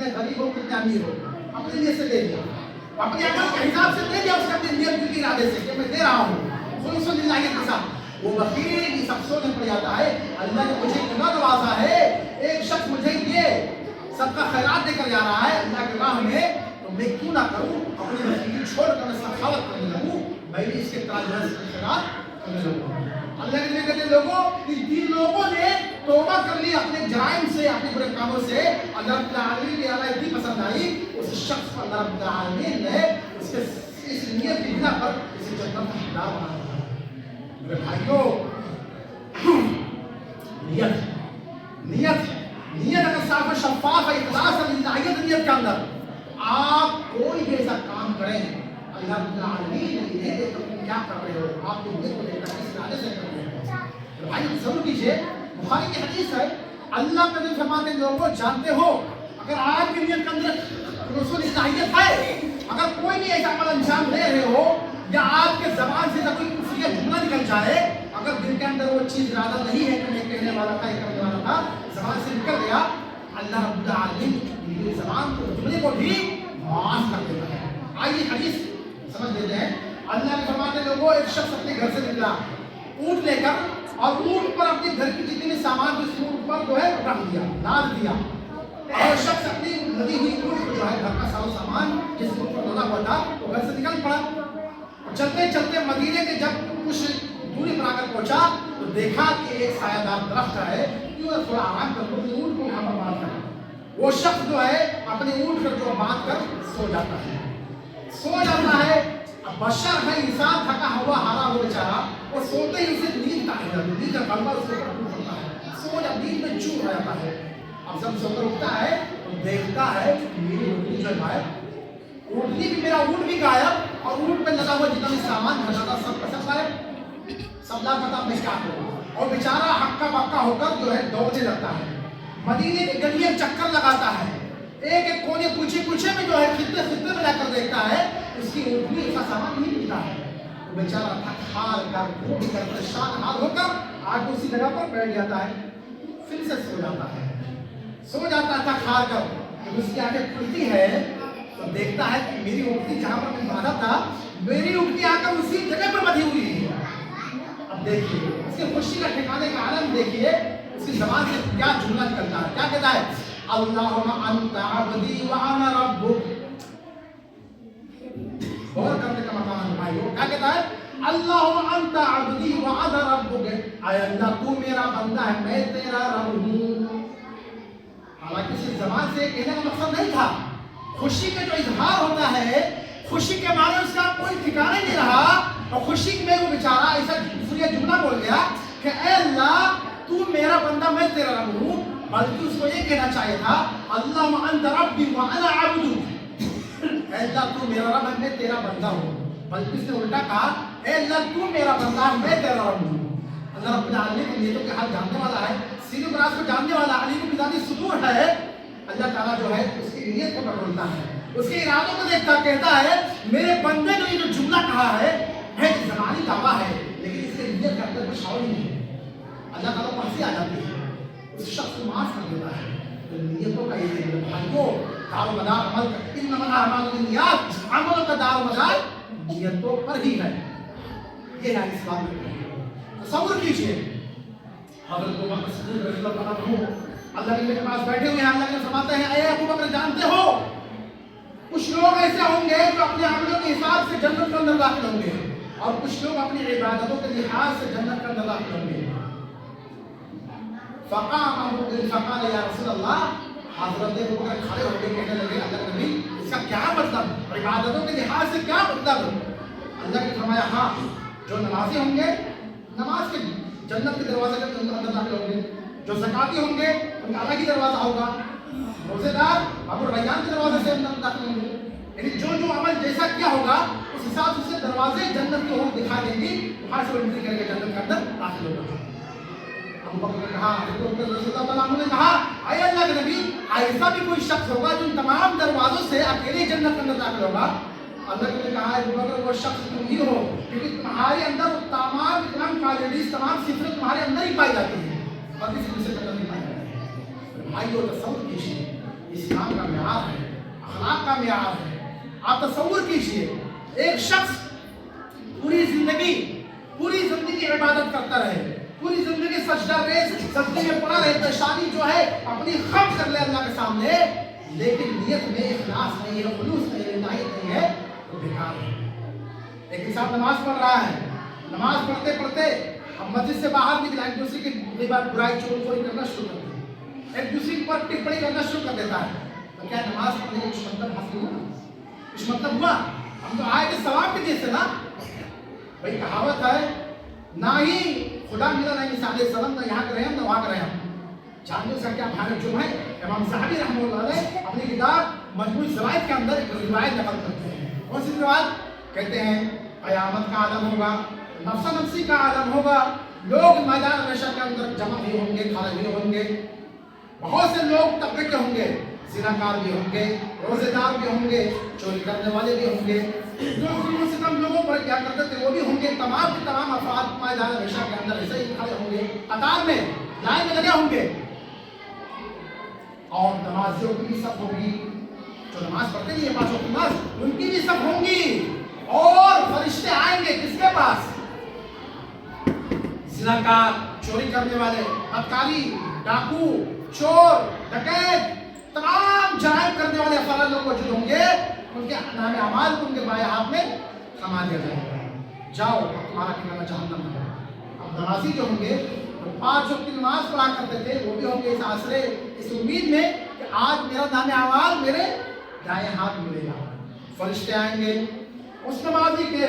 कितने गरीब हो कितने अमीर हो, अपने लिए से दे दिया, अपने अमल के हिसाब से दे दिया, उसके अपने नियत के इरादे से कि मैं दे रहा हूँ खुलूस-ओ-लिल्लाह के साथ। वो बखील इस अफसोस में पड़ जाता है, अल्लाह ने मुझे इतना नवाजा है, एक शख्स मुझे ये सबका खैरात देकर जा रहा है अल्लाह के राह में, तो मैं क्यों ना करूँ, अपनी बखीली छोड़कर मैं सखावत करने लगूँ, मैं भी इसके ताज खैरात करने लगूँ। अल्लाह के नबी कहते लोगों, इन 3 लोगों ने तौबा कर ली अपने जराइम से, अपने बुरे कामों से, अल्लाह रब्बुल आलमीन की अल्लाह इतनी पसंद आई, उस शख्स को अल्लाह रब्बुल आलमीन ने उसके इस नियत की बिना पर इसे जन्नत का हकदार बना दिया। मेरे भाइयों, नियत अगर साफ और शफ़ाफ़ है, इखलास है लिल्लाहियत नियत के अंदर, आप कोई भी ऐसा काम करें अल्लाह रब्बुल आलमीन ने इन्हें देखकर तुम क्या कर रहे हो, आपको नियत को देखकर किस इरादे से कर रहे हो। भाई जरूर कीजिए, बुखारी की हदीस है, अल्लाह के नबी फरमाते हैं लोगों जानते हो अगर आपकी नियत के अंदर खुलूस-ओ-लिल्लाहियत है, अगर कोई भी ऐसा अमल अंजाम दे रहे हो या आपके ज़बान से कोई कुफ्रिया जुमला निकल जाए, अगर दिल के अंदर वो चीज़ इरादा नहीं है कि मैं कहने वाला था, करने वाला था, ज़बान से निकल गया, अल्लाह रब्बुल आलमीन मेरी ज़बान को जुमले को भी माफ़ कर देता है। आइए हदीस समझ लेते हैं। अल्लाह के फरमाते लोगों, एक शख्स अपने घर से निकला ऊँट लेकर और ऊँट पर अपने घर की जितने भी सामान उस ऊँट पर जो है रख दिया, लाद दिया, और शख्स अपनी लदी हुई ऊँट जो है घर का सारा सामान जिस ऊँट पर लदा हुआ था वो घर से निकल पड़ा। चलते चलते मदीने के जब कुछ दूरी पर आकर पहुंचा तो देखा कि एक सायादार दरख्त है, क्यों थोड़ा आराम कर लो, ऊँट को यहाँ पर बांध कर वो शख्स जो है अपने ऊँट पर जो बांध कर सो जाता है। अब बशर है, इंसान थका हुआ हारा हो बेचारा, वो सोते ही उसे नींद का कलमा उसके ऊपर टूट पड़ता है, सो जब नींद में चूर हो जाता है। अब जब सोकर उठता है तो देखता है मेरी ऊँटनी जो है, ऊँटनी भी, मेरा ऊँट भी गायब और ऊँट पे लगा हुआ जितना भी सामान भरा था सब कसम गायब, सब लाख पता मैं क्या करूँ। और बेचारा हक्का बक्का होकर जो है दौड़ने लगता है, मदीने की गलियों में चक्कर लगाता है, एक एक कोने पूछे में जो है खिद्दे में जाकर देखता है उसकी ऊँटनी उसका सामान नहीं मिलता है। तो बेचारा थक हार कर भूख कर परेशान हाल होकर आके उसी जगह पर बैठ जाता है, फिर से सो जाता है थक हार कर। जब उसकी आंखें खुलती है तो देखता है कि मेरी ऊँटनी जहाँ पर मैं बांधा था, मेरी ऊँटनी आकर उसी जगह पर बंधी हुई है। अब देखिए उसकी खुशी का ठिकाने का आलम देखिए, उसकी ज़बान से क्या जुमला निकलता है, क्या कहता है, अल्लाहुम्मा अंता अब्दी व अना रब्बुक। गौर करने का मकाम है भाइयों, क्या कहता है, अल्लाहुम्मा अंता अब्दी व अना रब्बुक, ऐ अल्लाह तू मेरा बंदा है मैं तेरा रब हूँ। हालांकि सिर्फ ज़बान से कहने का मकसद नहीं था, खुशी का जो इजहार होता है, खुशी के मारे उसका कोई ठिकाना नहीं रहा, और खुशी में वो बेचारा ऐसा खुफिया जुमला बोल गया कि ऐ अल्लाह तू मेरा बंदा मैं तेरा रब हूँ, बल्कि उसको ये कहना चाहिए था अल्लाहुम्मा अंता रब्बी व अना अब्दुक, ऐ अल्लाह तू मेरा रब है मैं तेरा बंदा हूँ, बल्कि उसने उल्टा कहा ऐ अल्लाह तू मेरा बंदा है मैं तेरा रब हूँ। अल्लाह रब्बुल आलमीन के नियतों के हाल जानने वाला है, सीने पर को जानने वाला, अलीम बिज़ाती सुदूर है। अल्लाह ताला जो है उसकी नियत को टटोलता है, उसके इरादों को देखता, कहता है मेरे बंदे ने ये जो जुमला कहा है ज़बानी दावा है, लेकिन इसके नियत का अंदर कुछ और ही नहीं है। अल्लाह ताला को हंसी आ जाती है, उस शख्स को माफ कर देता है। तो नियतों का ये भाइयों दारोमदार अमल का, इन्नमल अमालु बिन्नियात, अमलों का दारोमदार नियतों पर ही है। ये है इस्लाम में। तसव्वुर कीजिए हज़रत अबू बकर सिद्दीक़ रज़ियल्लाहु अन्हु अल्लाह के पास बैठे हुए हैं, अल्लाह के फरमाते हैं ऐ अबू बकर जानते हो कुछ लोग ऐसे होंगे जो अपने अमलों के हिसाब से जन्नत के अंदर दाखिल होंगे, और कुछ लोग अपनी इबादतों के लिहाज से जन्नत के अंदर दाखिल होंगे। फ़क़ाल या रसूल अल्लाह, हज़रत अबू बकर खड़े होकर कहने लगे अल्लाह के नबी इसका क्या मतलब, इबादतों के लिहाज से क्या मतलब। अल्लाह ने फरमाया हाँ, जो नमाज़ी होंगे नमाज के जन्नत के दरवाजे के अंदर दाखिल होंगे, जो ज़काती होंगे उनका अलग ही दरवाज़ा होगा, रोज़ेदार बाबू रैयान के दरवाजे से अंदर दाखिल होंगे। यानी जो अमल जैसा क्या होगा उस हिसाब से दरवाजे जन्नत के ओर दिखाई देंगे, वहाँ से एंट्री करके जन्नत के अंदर दाखिल होगा। अबू बकर ने कहा, रसूलुल्लाह ने कहा ऐ अल्लाह के नबी ऐसा भी कोई शख्स होगा जो तमाम दरवाजों से अकेले जन्नत के अंदर दाखिल होगा। अल्लाह ने कहा अबू बकर वो शख्स तुम ही हो, क्योंकि तुम्हारे अंदर तमाम क्वालिटीज तमाम सिफतें तुम्हारे अंदर ही पाई जाती हैं और किसी दूसरे के अंदर नहीं पाई जाती। भाइयों तसव्वुर कीजिए اسلام کا معیار ہے، اخلاق کا معیار ہے۔ آپ تصور کیجئے ایک شخص پوری زندگی عبادت کرتا رہے، پوری زندگی سجدہ میں پڑا رہے، پیشانی جو ہے اپنی خم کر لے اللہ کے سامنے، لیکن نیت میں اخلاص نہیں ہے، خلوص نہیں ہے، الہیت نہیں ہے، تو بیکار ہے۔ ایک انسان نماز پڑھ رہا ہے، نماز پڑھتے پڑھتے ہم مسجد سے باہر نکلا، ایک دوسرے کی کئی بار برائی چغل خوری کرنا شروع کر دیتا ہے، ایک دوسرے پر ٹپڑی کرنا شروع کر دیتا ہے، تو کیا نماز پڑھنے کا کچھ مطلب حاصل ہوا؟ کچھ مطلب ہوا؟ ہم تو آئے کہ ثواب کے جیسے نا، بھائی کہاوت ہے، نہ ہی خدا ملا نہ عیسیٰ علیہ السلام، نہ یہاں کے رہے ہم نہ وہاں کے رہے ہم۔ جانتے سر کیا بھارت جو ہے، امام صحابی رحمہ اللہ علیہ اپنی کتاب مجموع الزوائد کے اندر ایک روایت نقل کرتے ہیں۔ کون سی روایت؟ کہتے ہیں قیامت کا عالم ہوگا، نفس نفسی کا عالم ہوگا، لوگ میدان محشر کے اندر جمع بھی ہوں گے، کھڑے بھی ہوں گے، بہت سے لوگ طبقے کے ہوں گے، زناکار بھی ہوں گے، روزے دار بھی ہوں گے، چوری کرنے والے بھی ہوں گے، جو ظلم و ستم لوگوں پر کیا کرتے تھے وہ بھی ہوں گے، تمام کے تمام افراد میدان محشر کے اندر ایسے ہی کھڑے ہوں گے، قطار میں لائن میں لگے ہوں گے، اور نمازیوں کی بھی صف ہوگی، جو نماز پڑھتے نہیں ہیں پانچ وقت نماز ان کی بھی صف ہوں گی، اور فرشتے آئیں گے کس کے پاس؟ زناکار، چوری کرنے والے، بدکاری، ڈاکو، چور، ڈکیت، تمام جرائم کرنے والے افراد لوگ موجود ہوں گے، ان کے نام اعمال کو ان کے بائیں ہاتھ میں تھما دیا جائے گا، جاؤ تمہارا ٹھکانہ جہنم ہے۔ اب نمازی جو ہوں گے وہ 5 وقت کی نماز پڑھا کرتے تھے، وہ بھی ہوں گے اس آسرے، اس امید میں کہ آج میرا نام اعمال میرے دائیں ہاتھ ملے گا، فرشتے آئیں گے اس نمازی کے